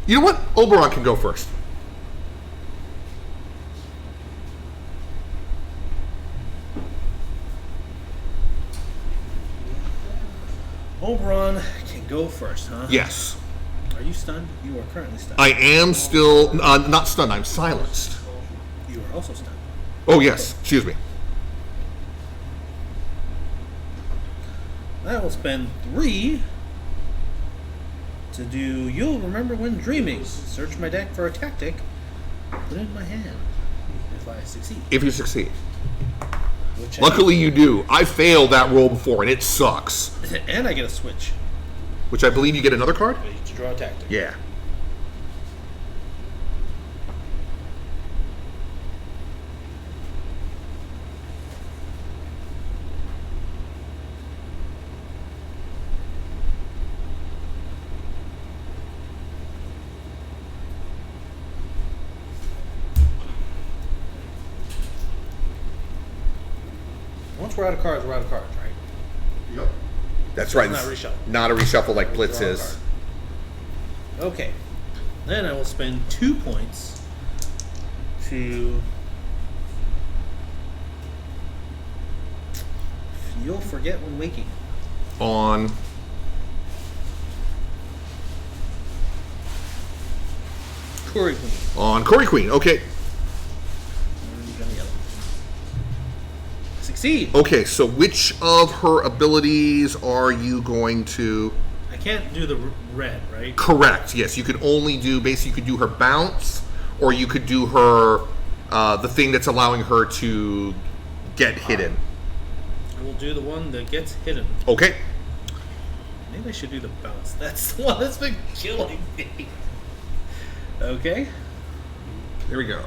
you know what? Oberon can go first. Oberon can go first, huh? Yes. Are you stunned? You are currently stunned. I am still not stunned. I'm silenced. You are also stunned. Oh yes. Excuse me. I will spend 3 to do You'll Remember When Dreaming. Search my deck for a tactic. Put it in my hand. If I succeed. If you succeed. Which Luckily you do. I failed that roll before and it sucks. and I get a switch. Which I believe you get another card? To draw a tactic. Yeah. Once we're out of cards, we're out of cards, right? Yep. That's right. Not reshuffle. Not a reshuffle like Blitz Draw a is. card. Okay. Then I will spend 2 points to You'll Forget When Waking. On Koorie Queen. Koorie Queen. Okay. And then the other one. Succeed. Okay, so which of her abilities are you going to I can't do the red, right? correct? Yes, you could only do basically you could do her bounce or you could do her the thing that's allowing her to get hidden. I will do the one that gets hidden. Okay. Maybe I should do the bounce. That's the one that's been killing me. Okay. There we go.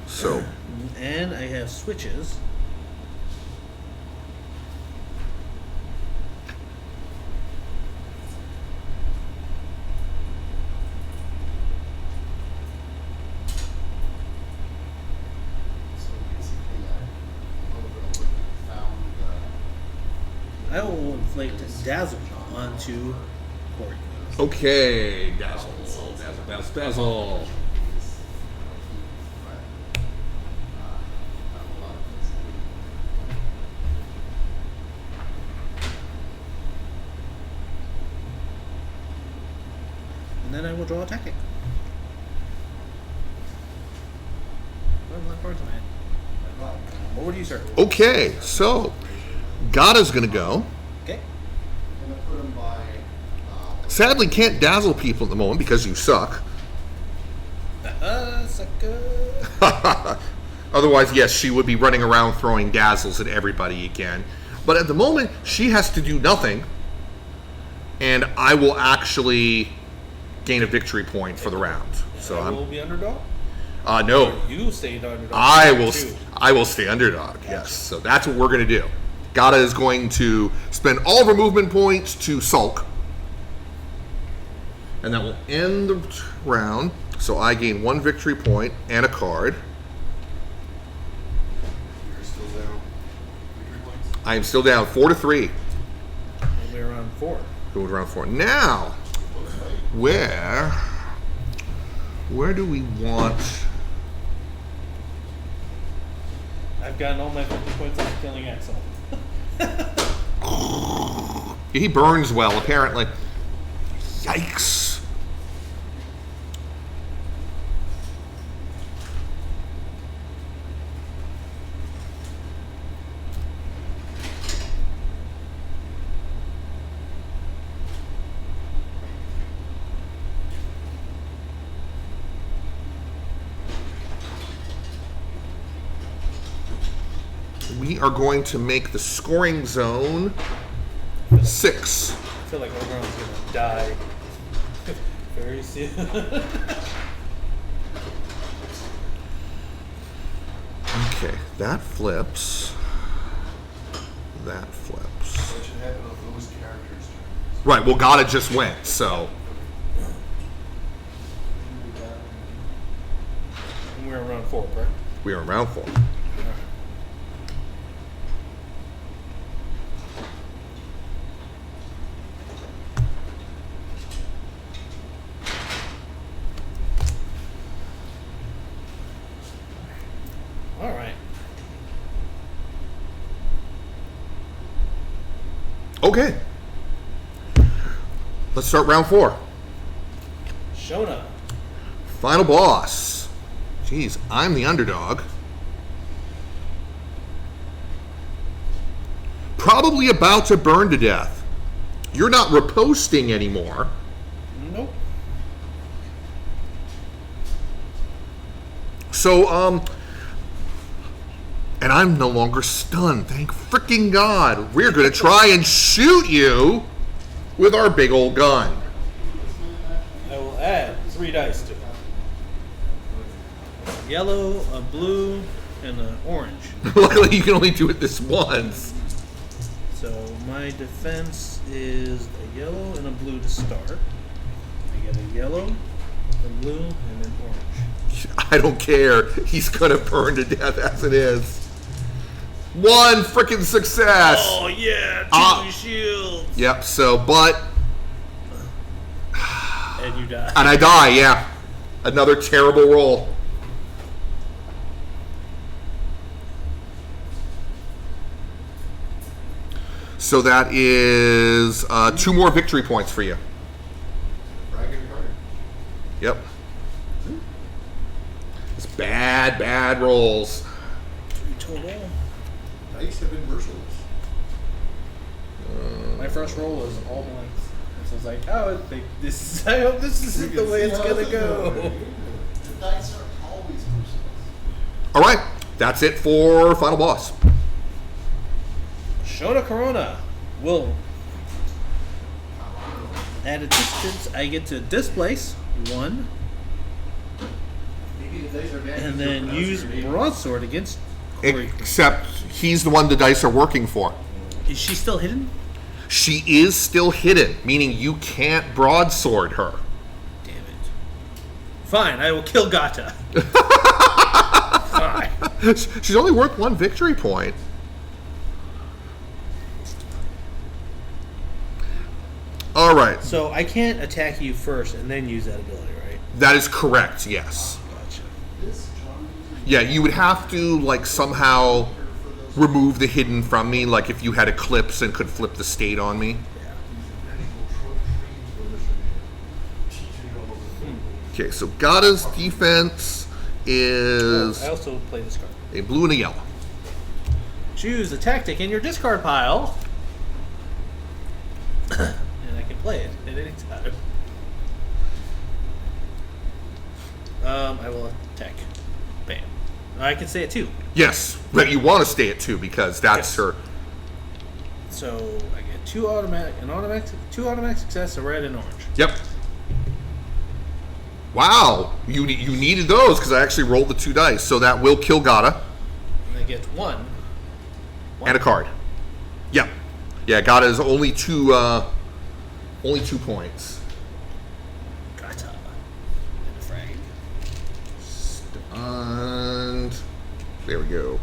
So And I have switches. so basically, I found I will inflict Dazzle onto Koorie. okay, dazzle, dazzle. And then I will will draw a tactic. What would you, sir? Okay, so Gata's gonna go. Okay. I'm gonna put them by. Sadly, can't dazzle people at the moment because you suck. Sucker. Otherwise, yes, she would be running around throwing dazzles at everybody again. But at the moment, she has to do nothing, and I will actually gain a victory point for the round. So I will be underdog. No, You stayed underdog. I will. Too. I will stay underdog. Yes. So that's what we're gonna do. Gata is going to spend all of her movement points to sulk, and that will end the round. So I gain 1 victory point and a card. You're still down. Victory points. I am still down 4-3. We'll be around 4. Going to round 4. Now, where do we want? I've gotten all my 50 points on killing Axl. He burns well, apparently. Yikes. We are going to make the scoring zone 6. I feel like Oberon's gonna die very soon. Okay, that flips. That flips. What should happen on those characters' turns? Right, well, Gata just went, so. And we're around 4, correct? We are in round 4. All right. Okay. Let's start round 4. Shona. Final boss. Jeez, I'm the underdog. Probably about to burn to death. You're not riposting anymore. Nope. So, and I'm no longer stunned. Thank freaking God. We're going to try and shoot you with our big old gun. I will add 3 dice to it. A yellow, a blue, and an orange. Luckily, you can only do it this once. So my defense is a yellow and a blue to start. I get a yellow, a blue, and an orange. I don't care. He's going to burn to death as it is. 1 freaking success. Oh yeah, 2 shields. Yep, so, but... And you die. And I die, yeah. Another terrible roll. So that is 2 more victory points for you. Bragging card. Yep. It's bad rolls. 3 total. Dice have been merciless. My first roll was all blanks. So I was like, oh, I hope this isn't the way it's gonna go. The dice are always merciless. All right, that's it for Final Boss. Shona Carano will, at a distance, I get to displace 1, Maybe the dice are bad. and then use broadsword against Koorie Queen. Except he's the one the dice are working for. Is she still hidden? She is still hidden, meaning you can't broadsword her. Damn it. Fine, I will kill Gata. Fine. She's only worth 1 victory point. All right. So I can't attack you first and then use that ability, right? That is correct, yes. Gotcha. This charm Yeah, you would have to, like, somehow remove the hidden from me, like if you had Eclipse and could flip the state on me. Okay, so Gata's defense is I also play this card. a blue and a yellow. Choose a tactic in your discard pile. And I can play it at any time. I will attack. Bam. I can stay at 2. Yes, but you want to stay at 2 because that's Yes. her. So I get 2 automatic success, a red and orange. Yep. Wow, you needed those because I actually rolled the 2 dice, so that will kill Gata And I get 1. and a card. Yep. Yeah, Gata is only 2 points. Gata. And a frag. And there we go.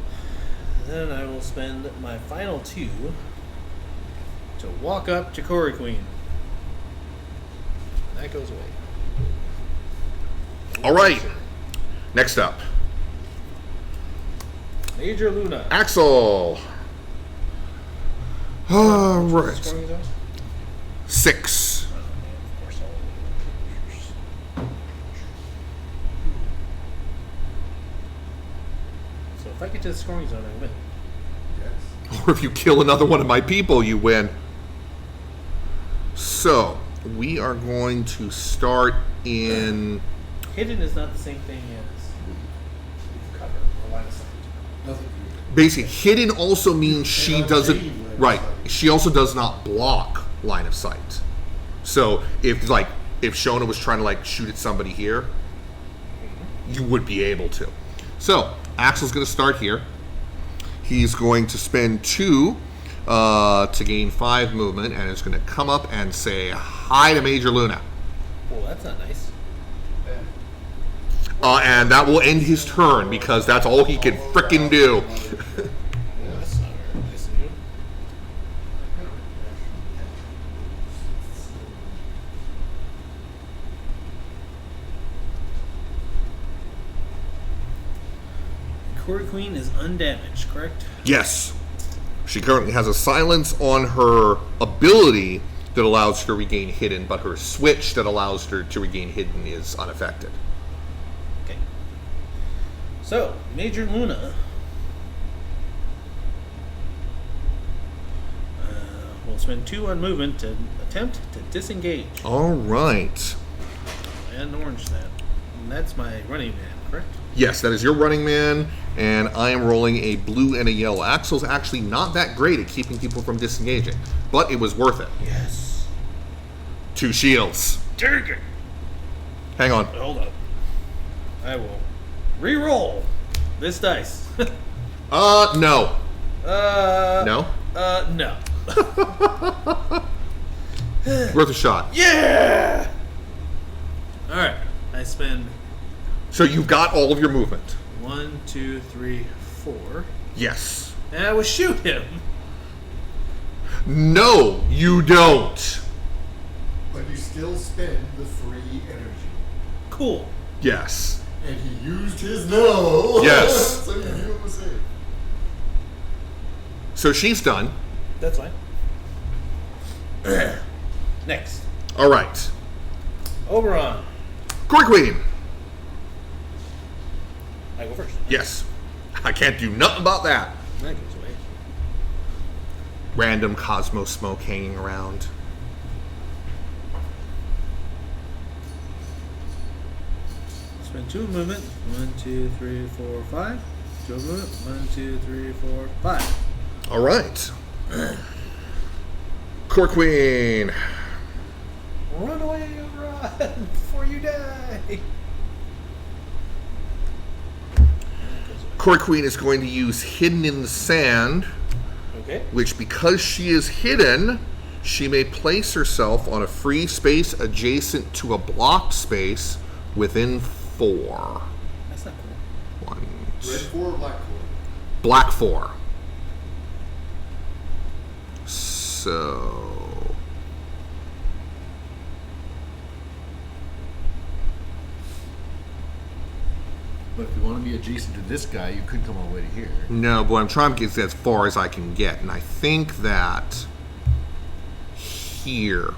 Then I will spend my final 2 to walk up to Koorie Queen. And that goes away. All right. Next up, Major Lunah. Axl. All right. Scoring zone? 6. Oh, man, of course I'll- So if I get to the scoring zone, I win. Yes. Or if you kill another one of my people, you win. So we are going to start in. Hidden is not the same thing as cover or line of sight. Nothing. Basically, hidden also means she Cannot doesn't. change line of Right. sight. She also does not block line of sight. So if Shona was trying to like shoot at somebody here, you would be able to. So Axel's going to start here. He's going to spend 2 to gain 5 movement, and is going to come up and say hi to Major Lunah. Well, that's not nice. And that will end his turn because that's all he can frickin' do. Well, that's not very nice of you. Koorie Queen is undamaged, correct? Yes. She currently has a silence on her ability that allows her to regain hidden, but her switch that allows her to regain hidden is unaffected. Okay. So, Major Lunah will spend 2 on movement to attempt to disengage. All right. And orange that. And that's my running man, correct? Yes, that is your running man, and I am rolling a blue and a yellow. Axel's actually not that great at keeping people from disengaging, but it was worth it. Yes. 2 shields. Take it. Hang on. Hold up. I will re-roll this dice. No. No. No? No. Worth a shot. Yeah! Alright. I spend So you've got all of your movement. 1, 2, 3, 4. Yes. And I will shoot him. No, you don't. But you still spend the free energy. Cool. Yes. And he used his no. Yes. So you knew it was safe. So she's done. That's fine. Next. All right. Oberon. Koorie Queen. I go first. Yes. I can't do nothing about that. That goes away. Random Kozmo smoke hanging around. Spend 2 movement. 1, 2, 3, 4, 5. 2 movement. 1, 2, 3, 4, 5. All right. Koorie Queen. Run away, Oberon, before you die. Koorie Queen is going to use Hidden in the Sand, Okay. which because she is hidden, she may place herself on a free space adjacent to a blocked space within 4. That's not cool. 1, Red 4 or black 4? black 4. So But if you want to be adjacent to this guy, you could come all the way to here. no, but I'm trying to get as far as I can get, and I think that here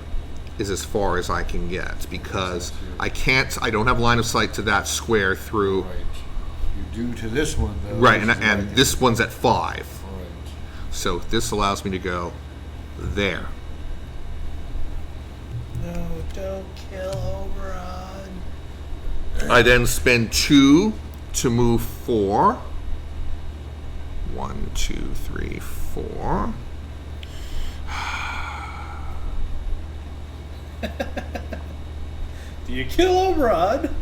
is as far as I can get because I don't have line of sight to that square through. Right. You do to this one, though. Right, which is and right this one's at 5. Right. So this allows me to go there. No, don't kill Oberon. I then spend 2 to move 4. 1, 2, 3, 4. Do you kill Oberon?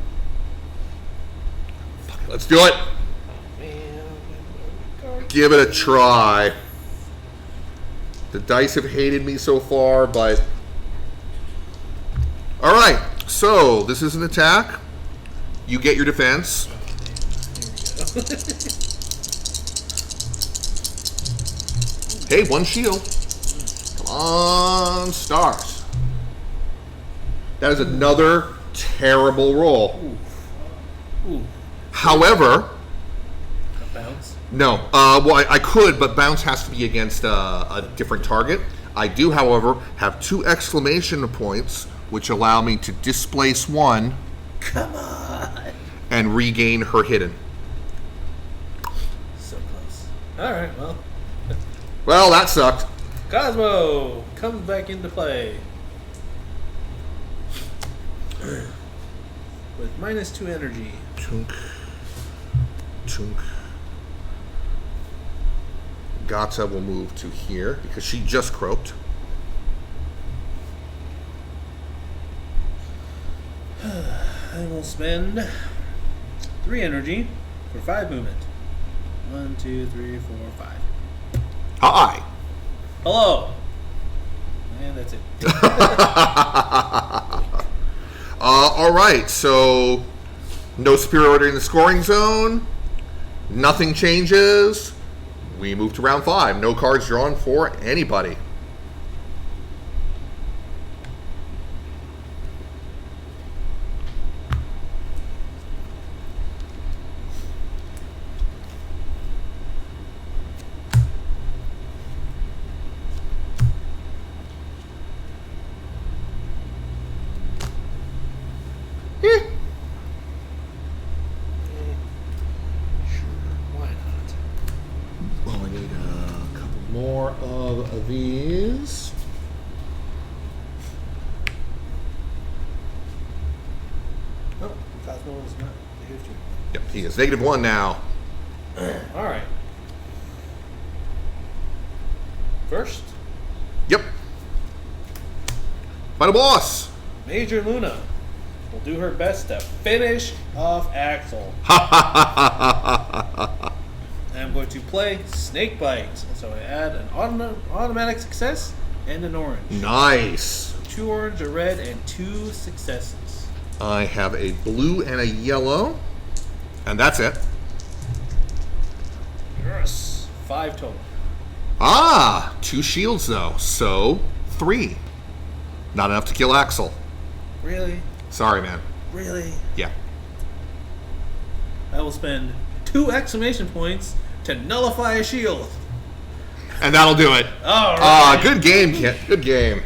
Let's do it. Give it a try. The dice have hated me so far, but... Alright, so this is an attack. You get your defense. Hey, 1 shield. Come on, stars. That is another terrible roll. Ooh. However... A bounce? No. Well, I could, but bounce has to be against a different target. I do, however, have 2 exclamation points, which allow me to displace 1. Come on. And regain her hidden. So close. Alright, well. Well, that sucked. Kozmo comes back into play. With -2 energy. Chunk. Chunk. Gata will move to here because she just croaked. I will spend 3 energy for 5 movement. 1, 2, 3, 4, 5. Hi. Hello. And that's it. All right, so no superiority in the scoring zone. Nothing changes. We move to round 5. No cards drawn for anybody. Why not? Well, I need a couple more of these. Oh, Kozmo is not here too. Yep, he is -1 now. All right. First, Yep. Final boss. Major Lunah will do her best to finish off Axl. I'm going to play Snakebite. So I add an automatic success and an orange. Nice. 2 orange, a red, and 2 successes. I have a blue and a yellow, and that's it. Yes. 5 total. Ah, 2 shields though, so 3. Not enough to kill Axl. Really? Sorry, man. Really? Yeah. I will spend 2 exclamation points to nullify a shield. And that'll do it. All right. Good game, Kit. Good game.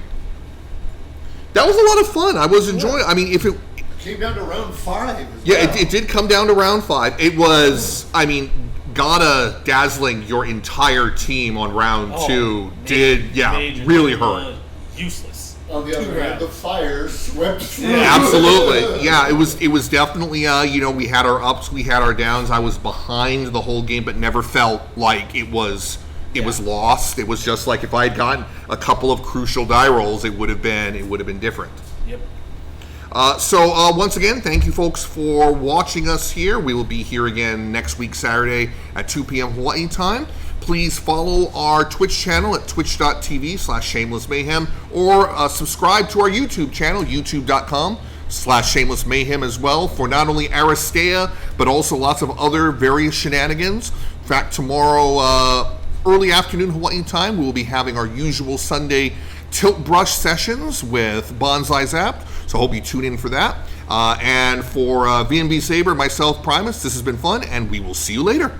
That was a lot of fun. I was enjoying. I mean, if it Came down to round 5 as yeah, well. it did come down to round 5. It was. I mean, Gata dazzling your entire team on round 2 did major really hurt. Useless. On the 2 other hand, rounds. the fire swept through. Absolutely. Yeah, it was definitely we had our ups, we had our downs. I was behind the whole game but never felt like it was lost. It was just like if I had gotten a couple of crucial die rolls, it would have been different. Yep. So once again, thank you folks for watching us here. We will be here again next week, Saturday at 2 p.m. Hawaii time. Please follow our Twitch channel at twitch.tv/shamelessmayhem or subscribe to our YouTube channel, youtube.com/shamelessmayhem as well for not only Aristeia, but also lots of other various shenanigans. In fact, tomorrow, early afternoon Hawaii time, we will be having our usual Sunday tilt brush sessions with Bonsai Zap. So I hope you tune in for that. And for VNBSaber, myself, Primus, this has been fun, and we will see you later.